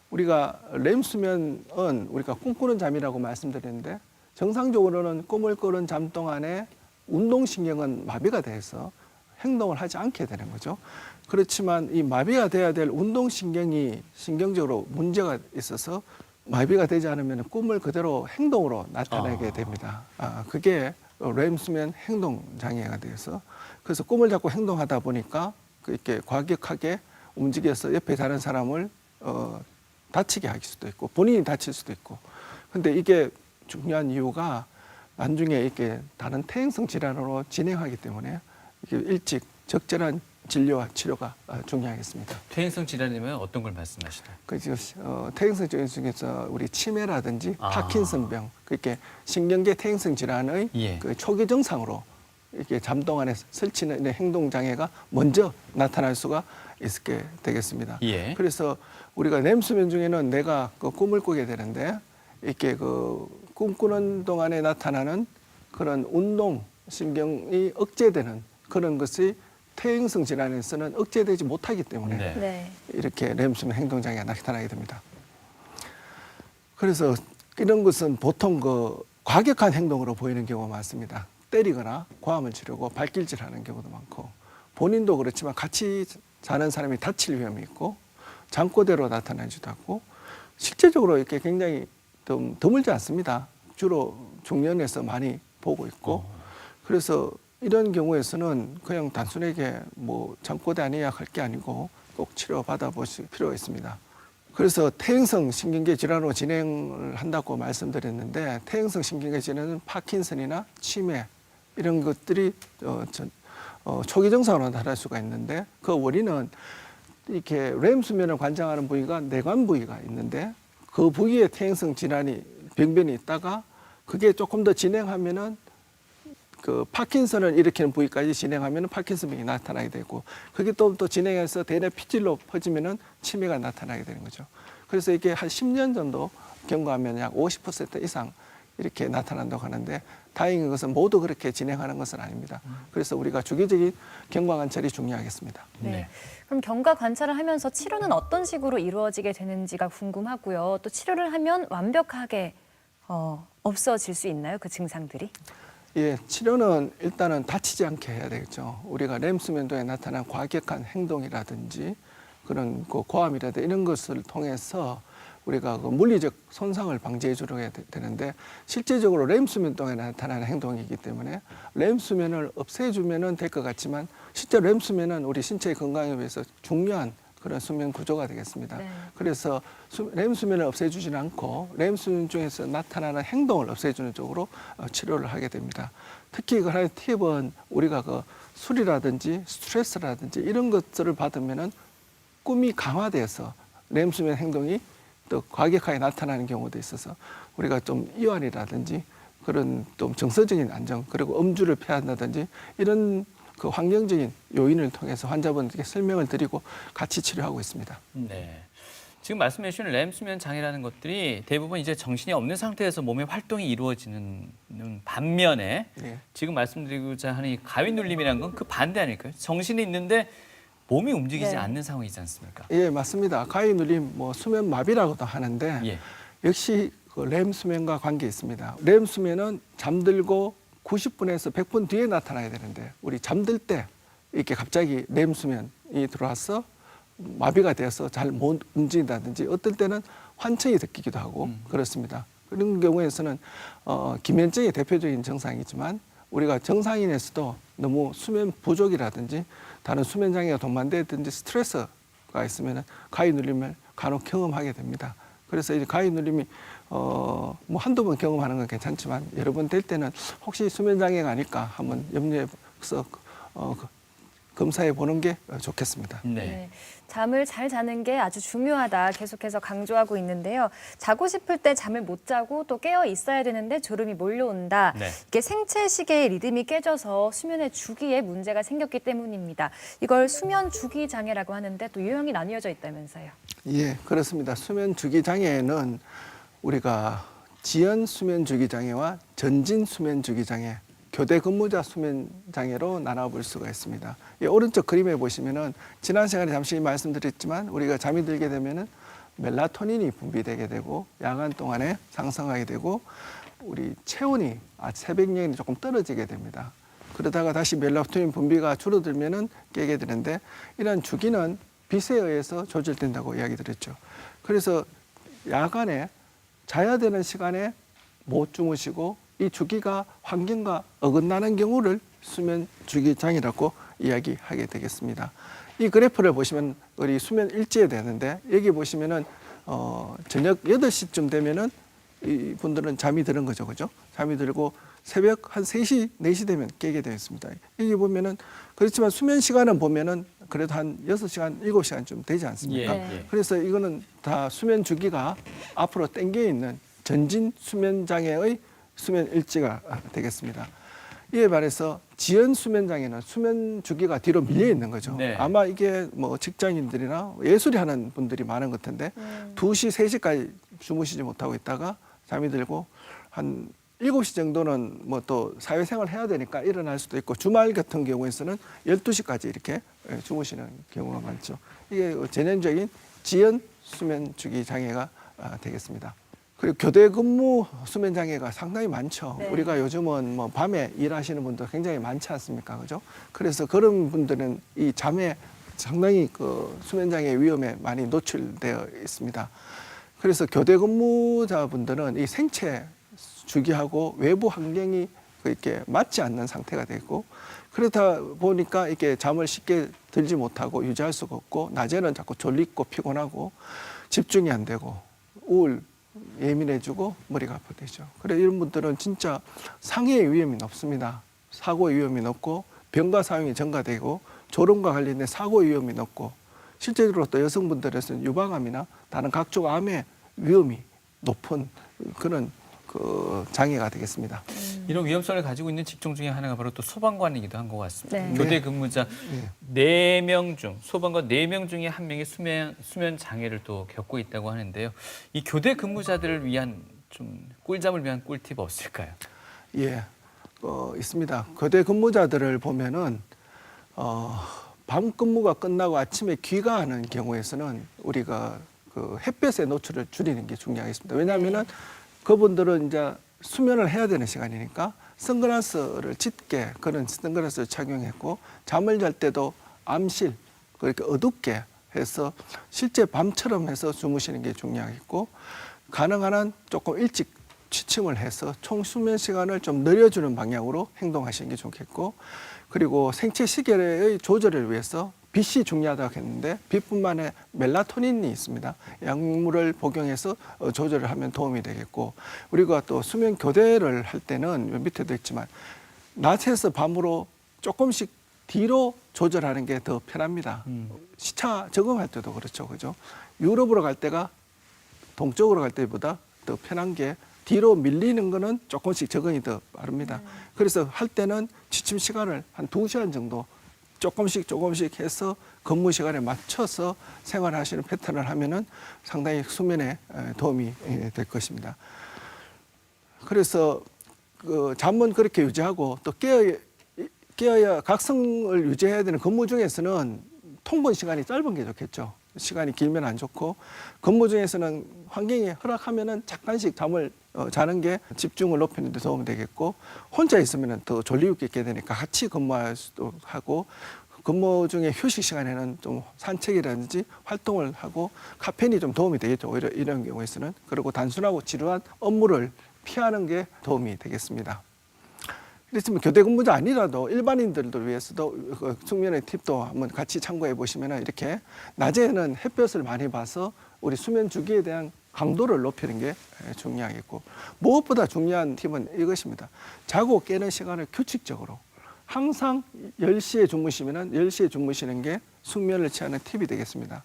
우리가 렘 수면은 우리가 꿈꾸는 잠이라고 말씀드렸는데 정상적으로는 꿈을 꾸는 잠 동안에 운동신경은 마비가 돼서 행동을 하지 않게 되는 거죠. 그렇지만 이 마비가 돼야 될 운동신경이 신경적으로 문제가 있어서 마비가 되지 않으면 꿈을 그대로 행동으로 나타내게 됩니다. 그게 렘 수면 행동 장애가 돼서 그래서 꿈을 자꾸 행동하다 보니까 이렇게 과격하게 움직여서 옆에 다른 사람을 다치게 할 수도 있고 본인이 다칠 수도 있고 근데 이게 중요한 이유가 나중에 이렇게 다른 퇴행성 질환으로 진행하기 때문에 이게 일찍 적절한 진료와 치료가 중요하겠습니다. 퇴행성 질환이면 어떤 걸 말씀하시나요? 퇴행성 질환 중에서 우리 치매라든지 파킨슨병, 그렇게 신경계 퇴행성 질환의 예. 그 초기 증상으로 이렇게 잠 동안에 설치는 행동 장애가 먼저 나타날 수가 있게 되겠습니다. 예. 그래서 우리가 렘 수면 중에는 내가 그 꿈을 꾸게 되는데 이렇게 그 꿈꾸는 동안에 나타나는 그런 운동 신경이 억제되는 그런 것이 퇴행성 질환에서는 억제되지 못하기 때문에 네. 네. 이렇게 렘 수면 행동 장애가 나타나게 됩니다. 그래서 이런 것은 보통 그 과격한 행동으로 보이는 경우가 많습니다. 때리거나 고함을 지르고 발길질하는 경우도 많고 본인도 그렇지만 같이 자는 사람이 다칠 위험이 있고 잠꼬대로 나타나지도 않고 실제적으로 이렇게 굉장히 좀 드물지 않습니다. 주로 중년에서 많이 보고 있고 그래서 이런 경우에서는 그냥 단순하게 뭐 잠꼬대 아니야 할 게 아니고 꼭 치료받아 보실 필요가 있습니다. 그래서 퇴행성 신경계 질환으로 진행을 한다고 말씀드렸는데 퇴행성 신경계 질환은 파킨슨이나 치매 이런 것들이 초기 증상으로 나타날 수가 있는데 그 원인은 이렇게 렘 수면을 관장하는 부위가 내관 부위가 있는데 그 부위에 퇴행성 질환이 병변이 있다가 그게 조금 더 진행하면은 그 파킨슨을 일으키는 부위까지 진행하면은 파킨슨병이 나타나게 되고 그게 또 진행해서 대뇌 피질로 퍼지면은 치매가 나타나게 되는 거죠. 그래서 이게 한 10년 정도 경과하면 약 50% 이상 이렇게 나타난다고 하는데 다행인 것은 모두 그렇게 진행하는 것은 아닙니다. 그래서 우리가 주기적인 경과 관찰이 중요하겠습니다. 네. 그럼 경과 관찰을 하면서 치료는 어떤 식으로 이루어지게 되는지가 궁금하고요. 또 치료를 하면 완벽하게 없어질 수 있나요? 그 증상들이? 예, 치료는 일단은 다치지 않게 해야 되겠죠. 우리가 렘 수면도에 나타난 과격한 행동이라든지 그런 그 고함이라든지 이런 것을 통해서 우리가 그 물리적 손상을 방지해 주려고 해야 되는데 실제적으로 렘 수면 동안에 나타나는 행동이기 때문에 렘 수면을 없애주면은 될 것 같지만 실제 렘 수면은 우리 신체의 건강에 위해서 중요한 그런 수면 구조가 되겠습니다. 네. 그래서 렘 수면을 없애주지는 않고 렘 수면 중에서 나타나는 행동을 없애주는 쪽으로 치료를 하게 됩니다. 특히 그 하나의 팁은 우리가 그 술이라든지 스트레스라든지 이런 것들을 받으면은 꿈이 강화돼서 렘 수면 행동이 또 과격하게 나타나는 경우도 있어서 우리가 좀 이완이라든지 그런 좀 정서적인 안정 그리고 음주를 피한다든지 이런 그 환경적인 요인을 통해서 환자분들께 설명을 드리고 같이 치료하고 있습니다. 네. 지금 말씀해 주신 렘 수면 장애라는 것들이 대부분 이제 정신이 없는 상태에서 몸의 활동이 이루어지는 반면에 네. 지금 말씀드리고자 하는 이 가위 눌림이라는 건 그 반대 아닐까요? 정신이 있는데 몸이 움직이지 네. 않는 상황이지 않습니까? 예, 맞습니다. 가위 눌림, 뭐 수면 마비라고도 하는데 예. 역시 그 렘 수면과 관계 있습니다. 렘 수면은 잠들고 90분에서 100분 뒤에 나타나야 되는데 우리 잠들 때 이렇게 갑자기 렘 수면이 들어와서 마비가 되어서 잘 못 움직인다든지 어떨 때는 환청이 느끼기도 하고 그렇습니다. 그런 경우에서는 기면증의 대표적인 증상이지만 우리가 정상인에서도 너무 수면 부족이라든지 다른 수면 장애가 동반되든지 스트레스가 있으면 가위 눌림을 간혹 경험하게 됩니다. 그래서 이 가위 눌림이 뭐 한두 번 경험하는 건 괜찮지만 여러 번 될 때는 혹시 수면 장애가 아닐까 한번 염려해서 검사해 보는 게 좋겠습니다. 네. 네. 잠을 잘 자는 게 아주 중요하다 계속해서 강조하고 있는데요. 자고 싶을 때 잠을 못 자고 또 깨어 있어야 되는데 졸음이 몰려온다. 네. 이게 생체 시계의 리듬이 깨져서 수면의 주기에 문제가 생겼기 때문입니다. 이걸 수면 주기 장애라고 하는데 또 유형이 나뉘어져 있다면서요. 예, 그렇습니다. 수면 주기 장애는 우리가 지연 수면 주기 장애와 전진 수면 주기 장애, 교대 근무자 수면 장애로 나눠볼 수가 있습니다. 이 오른쪽 그림에 보시면은 지난 시간에 잠시 말씀드렸지만 우리가 잠이 들게 되면은 멜라토닌이 분비되게 되고 야간 동안에 상승하게 되고 우리 체온이 새벽녘에 조금 떨어지게 됩니다. 그러다가 다시 멜라토닌 분비가 줄어들면은 깨게 되는데 이런 주기는 빛에 의해서 조절된다고 이야기 드렸죠. 그래서 야간에 자야 되는 시간에 못 주무시고 이 주기가 환경과 어긋나는 경우를 수면 주기 장애라고 이야기하게 되겠습니다. 이 그래프를 보시면 우리 수면 일지에 되는데 여기 보시면은 저녁 8시쯤 되면은 이 분들은 잠이 드는 거죠. 그죠? 잠이 들고 새벽 한 3시, 4시 되면 깨게 되어 있습니다. 여기 보면은 그렇지만 수면 시간은 보면은 그래도 한 6시간, 7시간쯤 되지 않습니까? 예. 그래서 이거는 다 수면 주기가 앞으로 당겨 있는 전진 수면 장애의 수면 일지가 되겠습니다. 이에 반해서 지연 수면 장애는 수면 주기가 뒤로 밀려 있는 거죠. 네. 아마 이게 뭐 직장인들이나 예술이 하는 분들이 많은 것 같은데 2시, 3시까지 주무시지 못하고 있다가 잠이 들고 한 7시 정도는 뭐 또 사회생활 해야 되니까 일어날 수도 있고 주말 같은 경우에서는 12시까지 이렇게 주무시는 경우가 많죠. 이게 전형적인 지연 수면 주기 장애가 되겠습니다. 그리고 교대 근무 수면 장애가 상당히 많죠. 네. 우리가 요즘은 뭐 밤에 일하시는 분들 굉장히 많지 않습니까? 그죠? 그래서 그런 분들은 이 잠에 상당히 그 수면 장애 위험에 많이 노출되어 있습니다. 그래서 교대 근무자분들은 이 생체 주기하고 외부 환경이 이렇게 맞지 않는 상태가 되고 그러다 보니까 이렇게 잠을 쉽게 들지 못하고 유지할 수가 없고 낮에는 자꾸 졸리고 피곤하고 집중이 안 되고 우울 예민해지고 머리가 아프되죠. 그래 이런 분들은 진짜 상해의 위험이 높습니다. 사고의 위험이 높고 병가 사용이 증가되고 졸음과 관련된 사고의 위험이 높고 실제로 또 여성분들에서는 유방암이나 다른 각종 암의 위험이 높은 그런 그 장애가 되겠습니다. 이런 위험성을 가지고 있는 직종 중에 하나가 바로 또 소방관이기도 한 것 같습니다. 네. 교대 근무자 네 명 중 소방관 4명 중에 1명이 수면 장애를 또 겪고 있다고 하는데요. 이 교대 근무자들을 위한 좀 꿀잠을 위한 꿀팁 없을까요? 예, 있습니다. 교대 근무자들을 보면은 밤 근무가 끝나고 아침에 귀가하는 경우에서는 우리가 그 햇볕의 노출을 줄이는 게 중요하겠습니다. 왜냐하면은 그분들은 이제 수면을 해야 되는 시간이니까 선글라스를 짙게 그런 선글라스를 착용했고 잠을 잘 때도 암실 그렇게 어둡게 해서 실제 밤처럼 해서 주무시는 게 중요하겠고 가능한 한 조금 일찍 취침을 해서 총 수면 시간을 좀 늘려주는 방향으로 행동하시는 게 좋겠고 그리고 생체 시계의 조절을 위해서 빛이 중요하다고 했는데 빛뿐만 아니라 멜라토닌이 있습니다. 약물을 복용해서 조절을 하면 도움이 되겠고 우리가 또 수면 교대를 할 때는 밑에도 있지만 낮에서 밤으로 조금씩 뒤로 조절하는 게 더 편합니다. 시차 적응할 때도 그렇죠. 그죠? 유럽으로 갈 때가 동쪽으로 갈 때보다 더 편한 게 뒤로 밀리는 거는 조금씩 적응이 더 빠릅니다. 그래서 할 때는 취침 시간을 한 2시간 정도 조금씩 해서 근무 시간에 맞춰서 생활하시는 패턴을 하면은 상당히 수면에 도움이 될 것입니다. 그래서 그 잠은 그렇게 유지하고 또 깨어야 각성을 유지해야 되는 근무 중에서는 통근 시간이 짧은 게 좋겠죠. 시간이 길면 안 좋고 근무 중에서는 환경이 허락하면은 잠깐씩 잠을 자는 게 집중을 높이는 데 도움이 되겠고 혼자 있으면 더 졸리게 있게 되니까 같이 근무할 수도 하고 근무 중에 휴식 시간에는 좀 산책이라든지 활동을 하고 카페인이 좀 도움이 되겠죠. 오히려 이런 경우에서는. 그리고 단순하고 지루한 업무를 피하는 게 도움이 되겠습니다. 그렇지만 교대 근무자 아니라도 일반인들을 위해서도 그 숙면의 팁도 한번 같이 참고해 보시면 이렇게 낮에는 햇볕을 많이 봐서 우리 수면 주기에 대한 강도를 높이는 게 중요하겠고 무엇보다 중요한 팁은 이것입니다. 자고 깨는 시간을 규칙적으로 항상 10시에 주무시면 10시에 주무시는 게 숙면을 취하는 팁이 되겠습니다.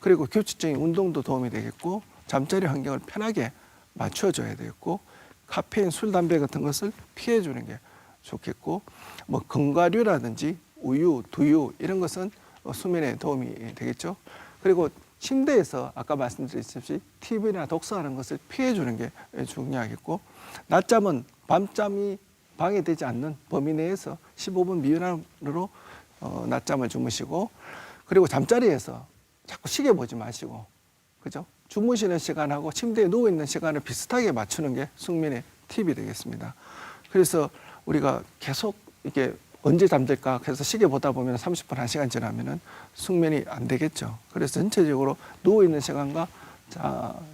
그리고 규칙적인 운동도 도움이 되겠고 잠자리 환경을 편하게 맞춰줘야 되겠고 카페인, 술, 담배 같은 것을 피해주는 게 좋겠고 뭐 견과류라든지 우유, 두유 이런 것은 수면에 도움이 되겠죠. 그리고 침대에서 아까 말씀드렸듯이 TV나 독서하는 것을 피해주는 게 중요하겠고 낮잠은 밤잠이 방해되지 않는 범위 내에서 15분 미만으로 낮잠을 주무시고 그리고 잠자리에서 자꾸 시계 보지 마시고 그죠? 주무시는 시간하고 침대에 누워 있는 시간을 비슷하게 맞추는 게 숙면의 팁이 되겠습니다. 그래서 우리가 계속 이게 언제 잠들까 해서 시계 보다 보면 30분, 1시간 지나면은 숙면이 안 되겠죠. 그래서 전체적으로 누워 있는 시간과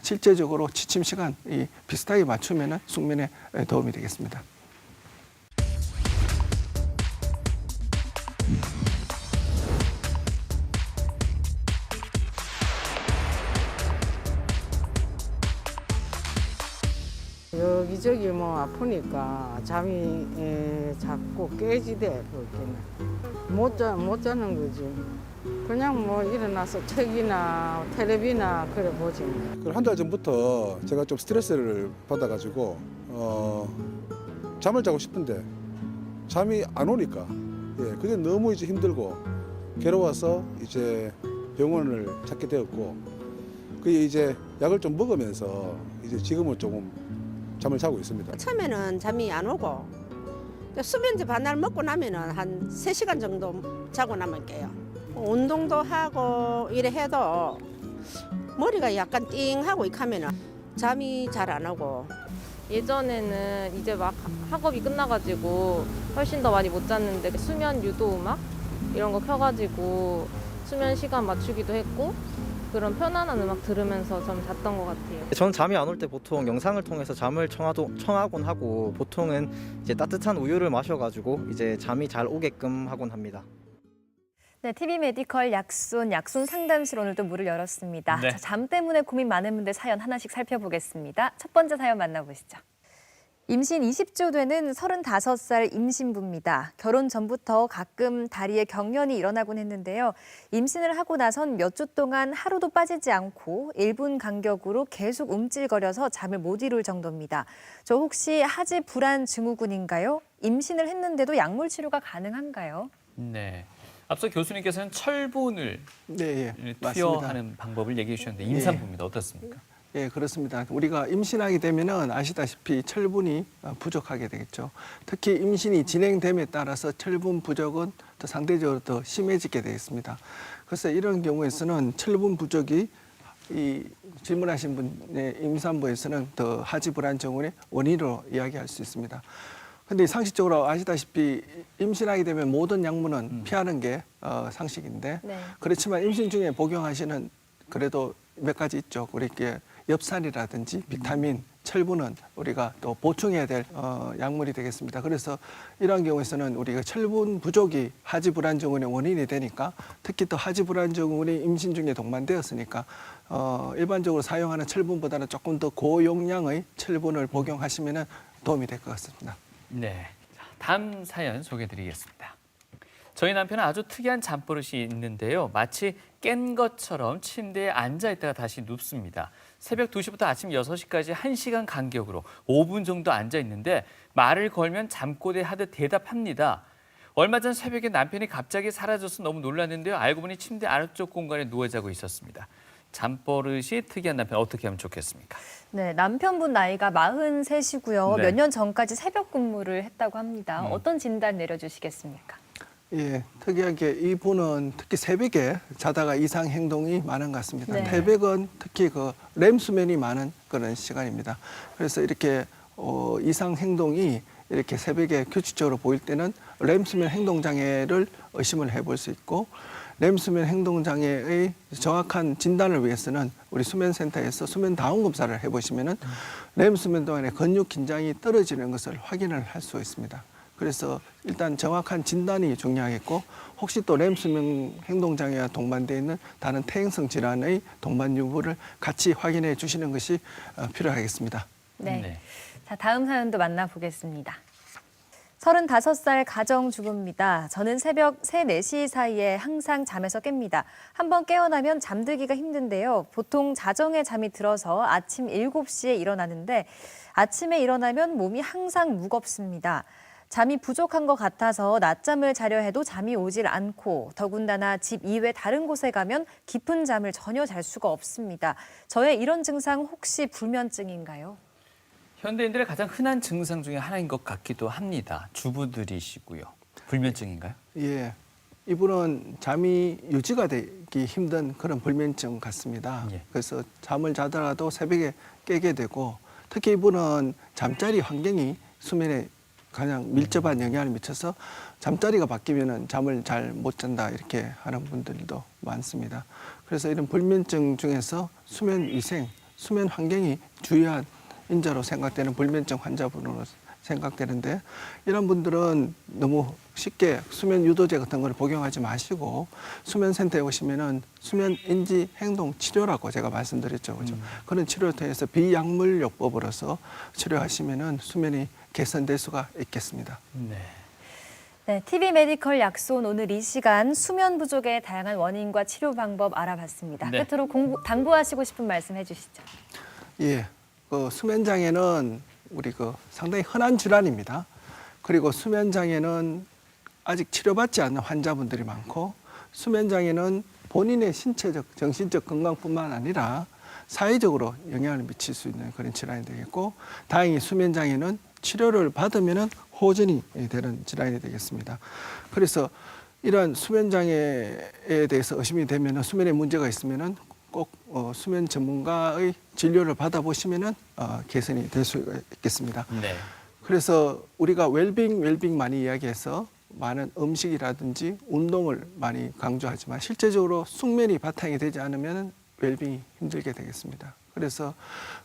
실제적으로 취침 시간이 비슷하게 맞추면은 숙면에 도움이 되겠습니다. 여기저기 뭐 아프니까 잠이 자꾸 깨지대 그렇게는 못 자는 거지. 그냥 뭐 일어나서 책이나 텔레비나 그래 보지. 한 달 전부터 제가 좀 스트레스를 받아가지고 잠을 자고 싶은데 잠이 안 오니까 그게 너무 이제 힘들고 괴로워서 이제 병원을 찾게 되었고 그게 이제 약을 좀 먹으면서 이제 지금은 조금 잠을 자고 있습니다. 처음에는 잠이 안 오고 수면제 반날 먹고 나면은 한 3시간 정도 자고 나면 깨요. 운동도 하고 이래 해도 머리가 약간 띵하고 이렇게 하면은 잠이 잘 안 오고 예전에는 이제 막 학업이 끝나가지고 훨씬 더 많이 못 잤는데 수면 유도 음악 이런 거 켜가지고 수면 시간 맞추기도 했고 그런 편안한 음악 들으면서 좀 잤던 것 같아요. 저는 잠이 안 올 때 보통 영상을 통해서 잠을 청하곤 하고 보통은 이제 따뜻한 우유를 마셔가지고 이제 잠이 잘 오게끔 하곤 합니다. 네, TV 메디컬 약순 상담실 오늘도 문을 열었습니다. 네. 자, 잠 때문에 고민 많은 분들 사연 하나씩 살펴보겠습니다. 첫 번째 사연 만나보시죠. 임신 20주 되는 35살 임신부입니다. 결혼 전부터 가끔 다리에 경련이 일어나곤 했는데요. 임신을 하고 나선 몇 주 동안 하루도 빠지지 않고 1분 간격으로 계속 움찔거려서 잠을 못 이룰 정도입니다. 저 혹시 하지 불안 증후군인가요? 임신을 했는데도 약물 치료가 가능한가요? 네. 앞서 교수님께서는 철분을 네, 투여하는 방법을 얘기해 주셨는데 임산부입니다. 어떻습니까? 예, 그렇습니다. 우리가 임신하게 되면은 아시다시피 철분이 부족하게 되겠죠. 특히 임신이 진행됨에 따라서 철분 부족은 더 상대적으로 더 심해지게 되겠습니다. 그래서 이런 경우에서는 철분 부족이 이 질문하신 분의 임산부에서는 더 하지 불안 증후군의 원인으로 이야기할 수 있습니다. 근데 상식적으로 아시다시피 임신하게 되면 모든 약물은 피하는 게 상식인데 네. 그렇지만 임신 중에 복용하시는 그래도 몇 가지 있죠. 우리 이렇게 엽산이라든지 비타민 철분은 우리가 또 보충해야 될 약물이 되겠습니다. 그래서 이러한 경우에서는 우리가 철분 부족이 하지 불안 증후군의 원인이 되니까 특히 또 하지 불안 증후군이 임신 중에 동반되었으니까 일반적으로 사용하는 철분보다는 조금 더 고용량의 철분을 복용하시면 도움이 될 것 같습니다. 네. 자, 다음 사연 소개해드리겠습니다. 저희 남편은 아주 특이한 잠버릇이 있는데요. 마치 깬 것처럼 침대에 앉아있다가 다시 눕습니다. 새벽 2시부터 아침 6시까지 1시간 간격으로 5분 정도 앉아있는데 말을 걸면 잠꼬대 하듯 대답합니다. 얼마 전 새벽에 남편이 갑자기 사라져서 너무 놀랐는데요. 알고 보니 침대 아래쪽 공간에 누워 자고 있었습니다. 잠버릇이 특이한 남편 어떻게 하면 좋겠습니까? 네, 남편분 나이가 43이고요. 네. 몇 년 전까지 새벽 근무를 했다고 합니다. 어떤 진단 내려주시겠습니까? 예, 특이하게 이분은 특히 새벽에 자다가 이상 행동이 많은 것 같습니다. 네. 새벽은 특히 그 렘 수면이 많은 그런 시간입니다. 그래서 이렇게 이상 행동이 이렇게 새벽에 규칙적으로 보일 때는 렘 수면 행동 장애를 의심을 해볼 수 있고, 렘 수면 행동 장애의 정확한 진단을 위해서는 우리 수면센터에서 수면 다운 검사를 해보시면은 렘 수면 동안에 근육 긴장이 떨어지는 것을 확인을 할 수 있습니다. 그래서 일단 정확한 진단이 중요하겠고, 혹시 또 렘 수면 행동 장애와 동반되어 있는 다른 퇴행성 질환의 동반 유무를 같이 확인해 주시는 것이 필요하겠습니다. 네. 네. 자, 다음 사연도 만나보겠습니다. 35살 가정주부입니다. 저는 새벽 3, 4시 사이에 항상 잠에서 깹니다. 한번 깨어나면 잠들기가 힘든데요. 보통 자정에 잠이 들어서 아침 7시에 일어나는데 아침에 일어나면 몸이 항상 무겁습니다. 잠이 부족한 것 같아서 낮잠을 자려 해도 잠이 오질 않고, 더군다나 집 이외 다른 곳에 가면 깊은 잠을 전혀 잘 수가 없습니다. 저의 이런 증상 혹시 불면증인가요? 현대인들의 가장 흔한 증상 중에 하나인 것 같기도 합니다. 주부들이시고요. 불면증인가요? 예, 이분은 잠이 유지가 되기 힘든 그런 불면증 같습니다. 예. 그래서 잠을 자더라도 새벽에 깨게 되고, 특히 이분은 잠자리 환경이 수면에 가장 밀접한 영향을 미쳐서 잠자리가 바뀌면은 잠을 잘 못 잔다 이렇게 하는 분들도 많습니다. 그래서 이런 불면증 중에서 수면 위생, 수면 환경이 중요한 인자로 생각되는 불면증 환자분으로 생각되는데, 이런 분들은 너무 쉽게 수면 유도제 같은 걸 복용하지 마시고 수면센터에 오시면은 수면 인지 행동 치료라고 제가 말씀드렸죠, 그죠? 그런 치료를 통해서 비약물요법으로서 치료하시면은 수면이 개선될 수가 있겠습니다. 네. 네, TV 메디컬 약손 오늘 이 시간 수면 부족의 다양한 원인과 치료 방법 알아봤습니다. 네. 끝으로 당부하시고 싶은 말씀 해주시죠. 예, 그 수면 장애는 우리 상당히 흔한 질환입니다. 그리고 수면 장애는 아직 치료받지 않는 환자분들이 많고, 수면 장애는 본인의 신체적, 정신적 건강뿐만 아니라 사회적으로 영향을 미칠 수 있는 그런 질환이 되겠고, 다행히 수면 장애는 치료를 받으면 호전이 되는 질환이 되겠습니다. 그래서 이러한 수면 장애에 대해서 의심이 되면, 수면에 문제가 있으면 꼭 수면 전문가의 진료를 받아보시면 개선이 될 수 있겠습니다. 네. 그래서 우리가 웰빙 많이 이야기해서 많은 음식이라든지 운동을 많이 강조하지만 실제적으로 숙면이 바탕이 되지 않으면 웰빙이 힘들게 되겠습니다. 그래서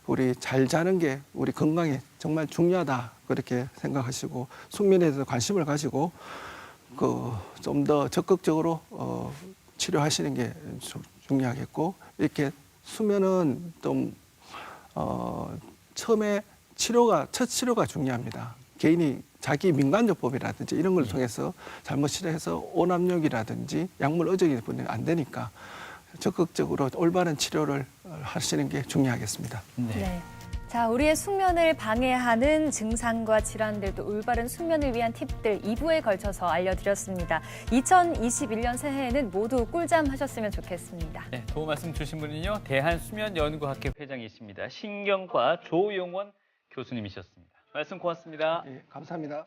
우리 잘 자는 게 우리 건강에 정말 중요하다 그렇게 생각하시고, 숙면에 대해서 관심을 가지고 좀 더 적극적으로 치료하시는 게 중요하겠고, 이렇게 수면은 좀 처음에 첫 치료가 중요합니다. 개인이 자기 민간요법이라든지 이런 걸 통해서 잘못 치료해서 오남용이라든지 약물 의존이 안 되니까 적극적으로 올바른 치료를 하시는 게 중요하겠습니다. 네. 자, 우리의 숙면을 방해하는 증상과 질환들도 올바른 숙면을 위한 팁들 2부에 걸쳐서 알려드렸습니다. 2021년 새해에는 모두 꿀잠 하셨으면 좋겠습니다. 네, 도움 말씀 주신 분은요, 대한수면연구학회 회장이십니다. 신경과 조용원 교수님이셨습니다. 말씀 고맙습니다. 예, 감사합니다.